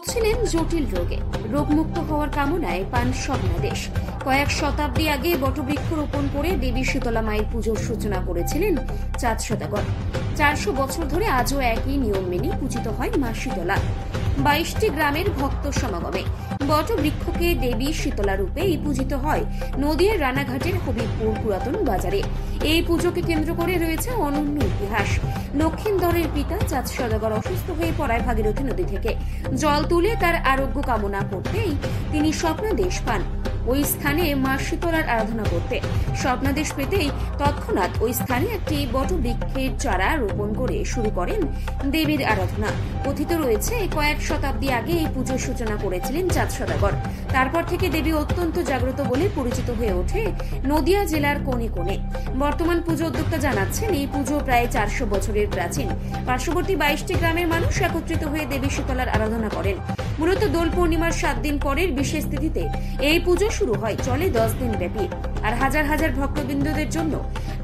ভুগছিলেন জটিল রোগে। রোগমুক্ত হওয়ার কামনায় পান স্বপ্নাদেশ। কয়েক শতাব্দী আগে বটবৃক্ষ রোপণ করে দেবী শীতলা মায়ের পুজোর সূচনা করেছিলেন চাঁদ সওদাগর। 400 বছর ধরে আজও একই নিয়ম মেনে পূজিত হয় মা শীতলা। 22টি গ্রামের ভক্ত সমাগমে বটবৃক্ষকে দেবী শীতলা রূপে পূজিত হয় নদিয়ার রানাঘাটের হবিবপুর পুরাতন বাজারে। এই পুজোকে কেন্দ্র করে রয়েছে অনন্য ইতিহাস। লক্ষিন্দরের পিতা চাঁদ সওদাগর অসুস্থ হয়ে পড়ায় ভাগীরথী নদী থেকে জল তুলে তার আরোগ্য কামনা করতেই তিনি স্বপ্নাদেশ পান ওই স্থানে মা শীতলার আরাধনা করতে। স্বপ্নাদেশ পেতেই তৎক্ষণাৎ ওই স্থানে একটি বটবৃক্ষের চারা রোপণ করে শুরু করেন দেবীর আরাধনা। কথিত রয়েছে কয়েক শতাব্দী আগে এই পুজোর সূচনা করেছিলেন চাঁদ সওদাগর। তারপর থেকে দেবী অত্যন্ত জাগ্রত বলে পরিচিত হয়ে ওঠে নদিয়া জেলার কোণে কোণে। বর্তমান পুজো উদ্যোক্তা জানাচ্ছেন এই পুজো প্রায় 400 বছরের প্রাচীন। পার্শ্ববর্তী 22টি গ্রামের মানুষ একত্রিত হয়ে দেবী শীতলার আরাধনা করেন। মূলত দোল পূর্ণিমার 7 দিন পরের বিশেষ তিথিতে এই পুজো শুরু হয়, চলে 10 দিন ব্যাপী। আর হাজার হাজার ভক্তবৃন্দদের জন্য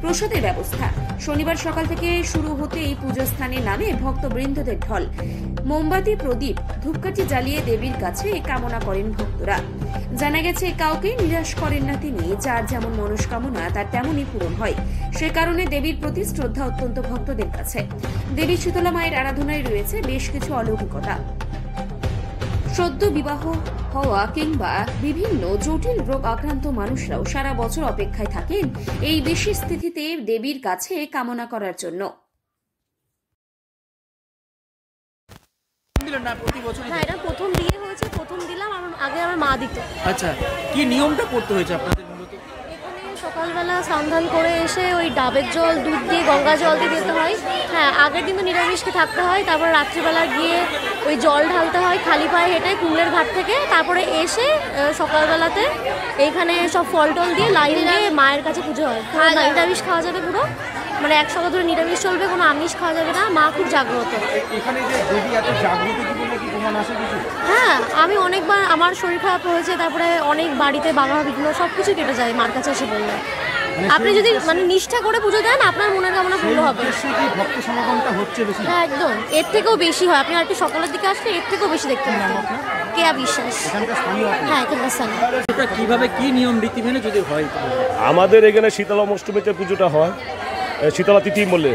প্রসাদের ব্যবস্থা। শনিবার সকাল থেকে শুরু হতে এই পুজো স্থানে নামে ভক্তবৃন্দদের ঢল। মোমবাতি, প্রদীপ, ধূপকাঠি জ্বালিয়ে দেবীর কাছে কামনা করেন ভক্তরা। জানা গেছে কাউকে নিরাশ করেন না তিনি। যার যেমন মনস্কামনা তার তেমনই পূরণ হয়। সে কারণে দেবীর প্রতি শ্রদ্ধা অত্যন্ত ভক্তদের কাছে। দেবী শীতলা মায়ের আরাধনায় রয়েছে বেশ কিছু অলৌকিকতা। সদ্য বিবাহ হওয়া কিংবা বিভিন্ন জটিল রোগ আক্রান্ত মানুষরাও সারা বছর অপেক্ষায় থাকেন এই বিশেষ তিথিতে দেবীর কাছে কামনা করার জন্য। এটা প্রথম বিয়ে হয়েছে, প্রথম দিলাম। আগে আমার মা দিত। আচ্ছা, কি নিয়মটা করতে হয়েছে আপনাদের? এখানে সকালবেলা স্নান করে এসে ওই ডাবের জল, দুধ দিয়ে, গঙ্গা জল দিয়ে দিতে হয়। হ্যাঁ, আগের দিন তো নিরামিষকে থাকতে হয়। তারপর রাত্রিবেলা গিয়ে ওই জল ঢালতে হয় খালি পায়ে হেঁটে কুমড়ের ঘাট থেকে। তারপরে এসে সকালবেলাতে এইখানে সব ফল টল দিয়ে লাইন দিয়ে মায়ের কাছে পুজো হয়। নিরামিষ খাওয়া যাবে পুরো, মানে 1 সপ্তাহ ধরে নিরামিষ চলবে, কোনো আমিষ খাওয়া যাবে না। মা খুব জাগ্রত। এখানে যে দেবী এত জাগ্রত, কি বলে কি প্রমাণ আছে কিছু? হ্যাঁ, আমি অনেকবার আমার শরীর খারাপ হয়েছে, তারপরে অনেক বাড়িতে বাধা বিঘ্ন সব কিছু কেটে যায় মার কাছে এসে বললে। আপনি যদি মানে নিষ্ঠা করে পুজো দেন, আপনার মনের কামনা পূর্ণ হবে। ভক্ত সমাগমটা হচ্ছে বেশি? হ্যাঁ, একদম। এর থেকেও বেশি হয়। আপনি আরেকটু সকালের দিকে আসলে এর থেকেও বেশি দেখতে পাবেন। কেয়া বিশ্বাস। হ্যাঁ, এখানকার স্থানীয়। এটা কিভাবে কি নিয়ম রীতি মেনে যদি হয়? আমাদের এখানে শীতলা অষ্টমীতে পুজোটা হয় শীতলা তিথি বললে,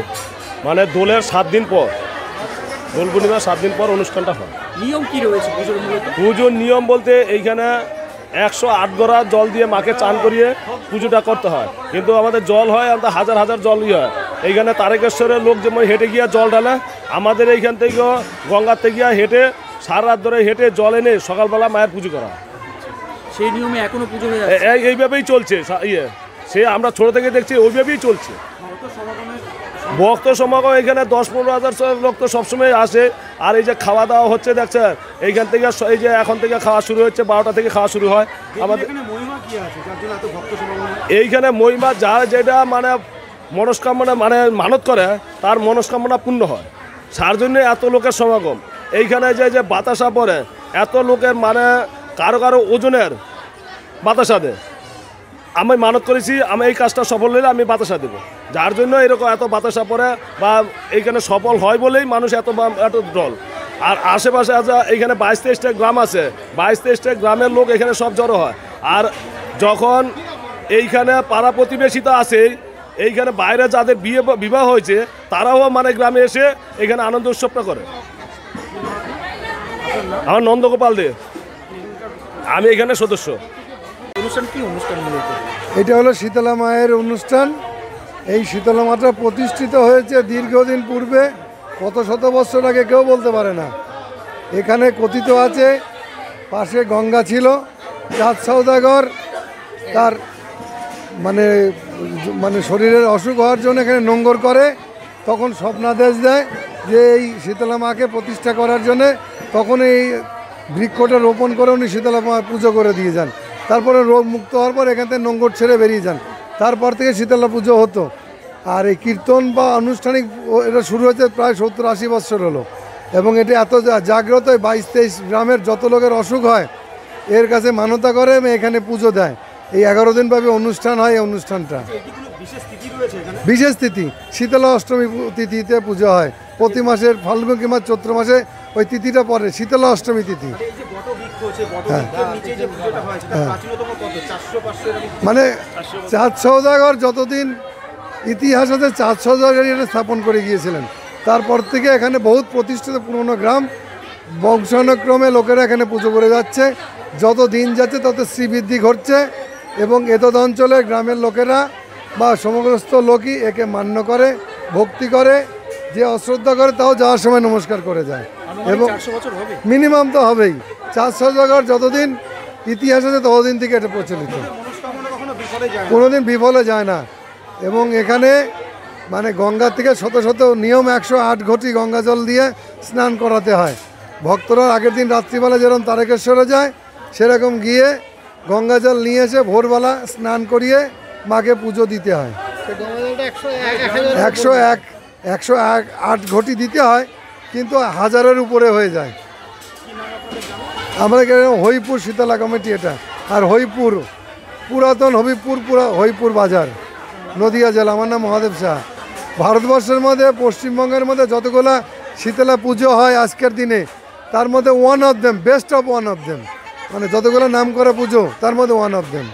মানে দোলের 7 দিন পর, দোল পূর্ণিমার 7 দিন পর অনুষ্ঠানটা হয়। নিয়ম কি রয়েছে পুজোর? পুজোর নিয়ম বলতে এইখানে 108 গড়া জল দিয়ে মাকে চান করিয়ে পুজোটা করতে হয়। কিন্তু আমাদের জল হয়, আমাদের হাজার হাজার জল হয়। এইখানে তারকেশ্বরের লোক যেমন হেঁটে গিয়ে জল ঢালে, আমাদের এইখান থেকে গঙ্গার থেকে হেঁটে সারা রাত ধরে হেঁটে জল এনে সকালবেলা মায়ের পুজো করা হয়। সেই নিয়মে এখনো পুজো হয়ে এইভাবেই চলছে। সে আমরা ছোট থেকে দেখছি ওইভাবেই চলছে। ভক্ত সমাগম এখানে 10-15 হাজার লোক তো সবসময় আসে। আর এই যে খাওয়া দাওয়া হচ্ছে দেখছেন, এইখান থেকে এই যে এখন থেকে খাওয়া শুরু হচ্ছে, 12টা থেকে খাওয়া শুরু হয়। আমাদের এইখানে মহিমা যার যেটা মানে মনস্কামনা মানে মানত করে তার মনস্কামনা পূর্ণ হয়। তার জন্য এত লোকের সমাগম। এইখানে যে বাতাসা পড়ে, এত লোকের মানে কারো কারো ওজনের বাতাসা দেয়। আমি মানত করেছি আমি এই কাজটা সফল হলে আমি বাতাসা দেবো, যার জন্য এরকম এত বাতাসা পড়ে বা এইখানে সফল হয় বলেই মানুষ এত দল। আর আশেপাশে আছে এইখানে 22-23টা গ্রাম আছে, 22-23টা গ্রামের লোক এখানে সব জড়ো হয়। আর যখন এইখানে পাড়া প্রতিবেশী তো আছেই, এইখানে বাইরে যাদের বিবাহ হয়েছে তারাও মানে গ্রামে এসে এখানে আনন্দ উৎসবটা করে। আমার নন্দগোপাল দে, আমি এখানে সদস্য। এটা হলো শীতলা মায়ের অনুষ্ঠান। এই শীতলা মাটা প্রতিষ্ঠিত হয়েছে দীর্ঘদিন পূর্বে, কত শত বছর আগে কেউ বলতে পারে না। এখানে কথিত আছে পাশে গঙ্গা ছিল, চাঁদ সওদাগর তার মানে শরীরের অসুখ হওয়ার জন্য এখানে নোঙ্গর করে, তখন স্বপ্নাদেশ দেয় যে এই শীতলা মাকে প্রতিষ্ঠা করার জন্যে। তখন এই বৃক্ষটা রোপণ করে উনি শীতলা মা পুজো করে দিয়ে যান। তারপরে রোগ মুক্ত হওয়ার পর এখান থেকে নোঙ্গর ছেড়ে বেরিয়ে যান। তারপর থেকে শীতলা পুজো হতো। আর এই কীর্তন বা আনুষ্ঠানিক এটা শুরু হয়েছে প্রায় 70-80 বছর হলো। এবং এটা এত জাগ্রত, 22-23 গ্রামের যত লোকের অসুখ হয় এর কাছে মানতা করে এবং এখানে পুজো দেয়। এই 11 দিন ব্যাপী অনুষ্ঠান হয়। এই অনুষ্ঠানটা বিশেষ তিথি শীতলা অষ্টমী তিথিতে পুজো হয়। প্রতি মাসের ফাল্গুন কিংবা চৈত্র মাসে ওই তিথিটা পরে শীতলা অষ্টমী তিথি। এই যে বটবৃক্ষ হচ্ছে, বটবৃক্ষের নিচে যে পুজোটা হয় সেটা প্রাচীনতম কত? 400-500 এরকম? মানে চাঁদ সওদাগর যতদিন ইতিহাস আছে, চাঁদ সওদাগরই এটা স্থাপন করে গিয়েছিলেন। তারপর থেকে এখানে বহুত প্রতিষ্ঠিত পুরনো গ্রাম, বংশানুক্রমে লোকেরা এখানে পুজো করে যাচ্ছে। যত দিন যাচ্ছে তত শ্রীবৃদ্ধি ঘটছে এবং এতদ অঞ্চলের গ্রামের লোকেরা বা সমগ্রস্থ লোকই একে মান্য করে, ভক্তি করে। যে অশ্রদ্ধা করে তাও যাওয়ার সময় নমস্কার করে যায়। এবং 400 বছর হবে। মিনিমাম তো হবেই। চাঁদ সওদাগর যতদিন ইতিহাস আছে ততদিন থেকে এটা প্রচলিত, মনস্কামনা কখনো বিফলে যায় না। কোনোদিন বিফলে যায় না। এবং এখানে মানে গঙ্গা থেকে শত শত নিয়ম 108 ঘটি গঙ্গা জল দিয়ে স্নান করাতে হয়। ভক্তরা আগের দিন রাত্রিবেলা যেরকম তারকেশ্বরে যায় সেরকম গিয়ে গঙ্গা জল নিয়ে এসে ভোরবেলা স্নান করিয়ে মাকে পুজো দিতে হয়। 108 ঘটি দিতে হয়, কিন্তু 1000-এর উপরে হয়ে যায়। আমাদের এখানে হরিপুর শীতলা কমিটি এটা। আর হরিপুর পুরাতন হরিপুর বাজার, নদিয়া জেলা। আমার নাম মহাদেব শাহ। ভারতবর্ষের মধ্যে পশ্চিমবঙ্গের মধ্যে যতগুলো শীতলা পুজো হয় আজকের দিনে, তার মধ্যে one of them, best of one of them, মানে যতগুলো নাম করা পুজো তার মধ্যে ওয়ান অফ দেম।